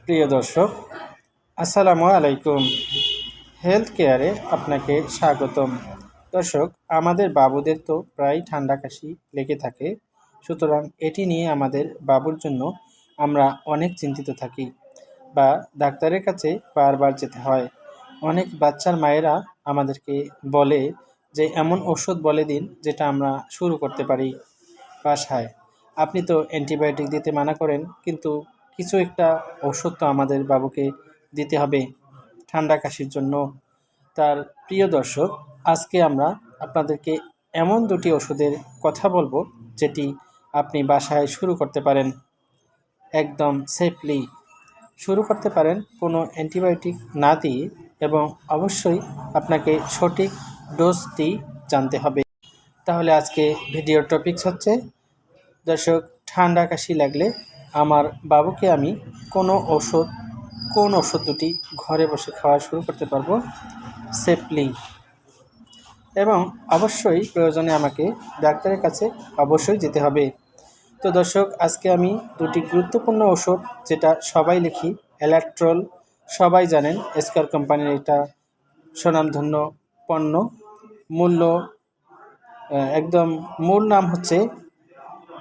প্রিয় দর্শক, আসসালামু আলাইকুম। হেলথ কেয়ারে আপনাকে স্বাগতম। দর্শক, আমাদের বাবুদের তো প্রায় ঠান্ডা কাশি লেগে থাকে, সুতরাং এটি নিয়ে আমাদের বাবুর জন্য আমরা অনেক চিন্তিত থাকি বা ডাক্তারের কাছে বারবার যেতে হয়। অনেক বাচ্চার মায়েরা আমাদেরকে বলে যে এমন ওষুধ বলে দিন যেটা আমরা শুরু করতে পারি বাসায়। আপনি তো অ্যান্টিবায়োটিক দিতে মানা করেন, কিন্তু কিছু একটা ওষুধ তো আমাদের বাবুকে দিতে হবে ঠান্ডা কাশির জন্য। তার প্রিয় দর্শক, আজকে আমরা আপনাদেরকে এমন দুটি ওষুধের কথা বলবো যেটি আপনি বাসায় শুরু করতে পারেন একদম সেফলি। শুরু করতে পারেন কোনো অ্যান্টিবায়োটিক না দিয়ে, এবং অবশ্যই আপনাকে সঠিক ডোজটি জানতে হবে। তাহলে আজকে ভিডিওর টপিকস হচ্ছে, দর্শক, ঠান্ডা কাশি লাগলে আমার বাবুকে আমি কোন ওষুধ দুটি ঘরে বসে খাওয়া শুরু করতে পারবো সেফলি, এবং অবশ্যই প্রয়োজনে আমাকে ডাক্তারের কাছে অবশ্যই যেতে হবে। তো দর্শক, আজকে আমি দুটি গুরুত্বপূর্ণ ওষুধ, যেটা সবাই লিখি এলাট্রল, সবাই জানেন এস্কার কোম্পানির এটা স্বনামধন্য পণ্য। মূল্য একদম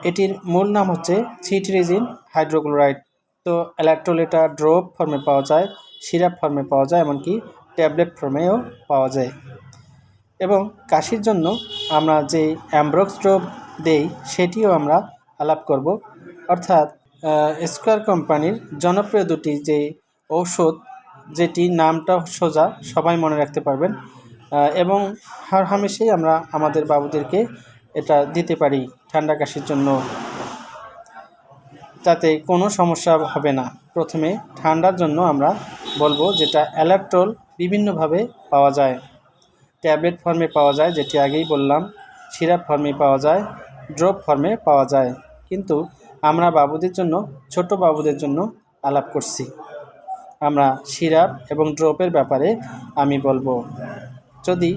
এটির মূল নাম হচ্ছে সিট্রিজিন হাইড্রোক্লোরাইড। তো এলাট্রল এটা ড্রপ ফর্মে পাওয়া যায়, সিরাপ ফর্মে পাওয়া যায়, এমনকি ট্যাবলেট ফর্মেও পাওয়া যায়। এবং কাশির জন্য আমরা যে অ্যামব্রক্স ড্রপ দেই সেটিও আমরা আলাপ করব। অর্থাৎ স্কয়ার কোম্পানির জনপ্রিয় দুটি যে ঔষধ, যেটি নামটা সোজা সবাই মনে রাখতে পারবেন, এবং হামেশাই আমরা আমাদের বাবুদেরকে এটা দিতে পারি ঠান্ডা কাশির জন্য, তাতে কোনো সমস্যা হবে না। প্রথমে ঠান্ডার জন্য আমরা বলবো যেটা এলাট্রল বিভিন্নভাবে পাওয়া যায়। ট্যাবলেট ফর্মে পাওয়া যায়, যেটি আগেই বললাম, সিরাপ ফর্মে পাওয়া যায়, ড্রপ ফর্মে পাওয়া যায়। কিন্তু আমরা বাবুদের জন্য, ছোট বাবুদের জন্য আলাপ করছি, আমরা সিরাপ এবং ড্রপের ব্যাপারে আমি বলবো। যদি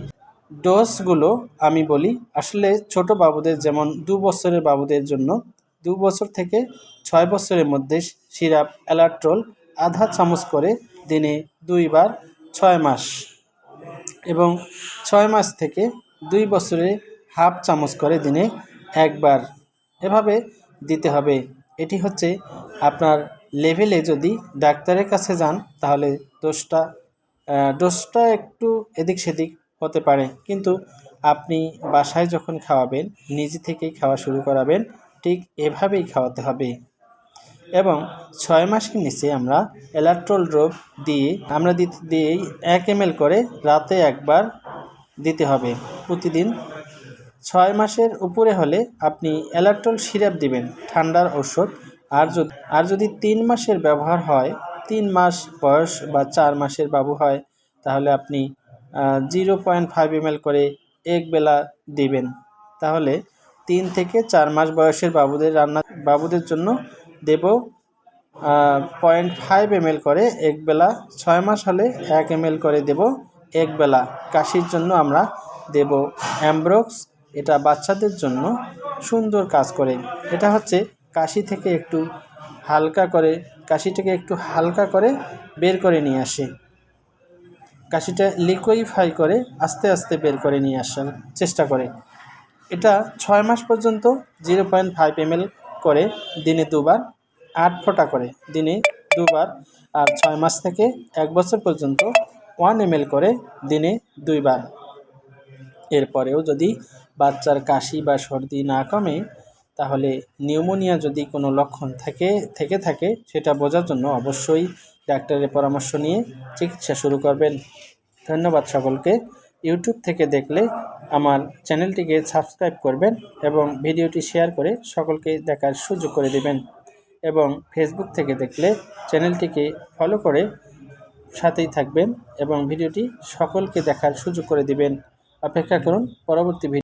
ডোজগুলো আমি বলি, আসলে ছোট বাবুদের, যেমন 2 বছরের বাবুদের জন্য 2 বছর থেকে 6 বছরের মধ্যে সিরাপ এলাট্রল আধা চামচ করে দিনে 2 বার 6 মাস, এবং 6 মাস থেকে 2 বছরে হাফ চামচ করে দিনে 1 বার, এভাবে দিতে হবে। এটি হচ্ছে আপনার লেভেলে। যদি ডাক্তারের কাছে যান তাহলে ডোজটা একটু এদিক সেদিক হতে পারে, কিন্তু আপনি বাসায় যখন খাওয়াবেন, নিজে থেকেই খাওয়া শুরু করাবেন, ঠিক এভাবেই খাওয়াতে হবে। এবং 6 মাসের নিচে আমরা এলাট্রল ড্রপ দিয়েই 1 ml করে রাতে একবার দিতে হবে প্রতিদিন। 6 মাসের উপরে হলে আপনি এলাট্রল সিরাপ দিবেন, ঠান্ডার ওষুধ। আর যদি 3 মাসের ব্যবহার হয়, 3 মাস বয়স বা 4 মাসের বাবু হয়, তাহলে আপনি 0.5 ml করে এক বেলা দিবেন। তাহলে 3 থেকে 4 মাস বয়সের বাবুদের জন্য দেব 0.5 ml করে এক বেলা। 6 মাস হলে 1 ml করে দেব এক বেলা। কাশির জন্য আমরা দেব অ্যামব্রক্স, এটা বাচ্চাদের জন্য সুন্দর কাজ করে। এটা হচ্ছে কাশিটাকে একটু হালকা করে বের করে নিয়ে আসে, কাশিটা লিকুইফাই করে আস্তে আস্তে বের করে নিয়ে আসার চেষ্টা করে। এটা 6 মাস পর্যন্ত 0.5 ml করে দিনে 2 বার, 8 ফোঁটা করে দিনে 2 বার। আর 6 মাস থেকে 1 বছর পর্যন্ত 1 ml করে দিনে 2 বার। এরপরেও যদি বাচ্চার কাশি বা সর্দি না কমে, তাহলে নিউমোনিয়া যদি কোনো লক্ষণ থেকে থাকে, সেটা বোঝার জন্য অবশ্যই ডাক্তারের পরামর্শ নিয়ে চিকিৎসা শুরু করবেন। ধন্যবাদ সকলকে। ইউটিউব থেকে দেখলে আমার চ্যানেলটিকে সাবস্ক্রাইব করবেন এবং ভিডিওটি শেয়ার করে সকলকে দেখার সুযোগ করে দেবেন, এবং ফেসবুক থেকে দেখলে চ্যানেলটিকে ফলো করে সাথেই থাকবেন এবং ভিডিওটি সকলকে দেখার সুযোগ করে দিবেন। অপেক্ষা করুন পরবর্তী ভিডিও।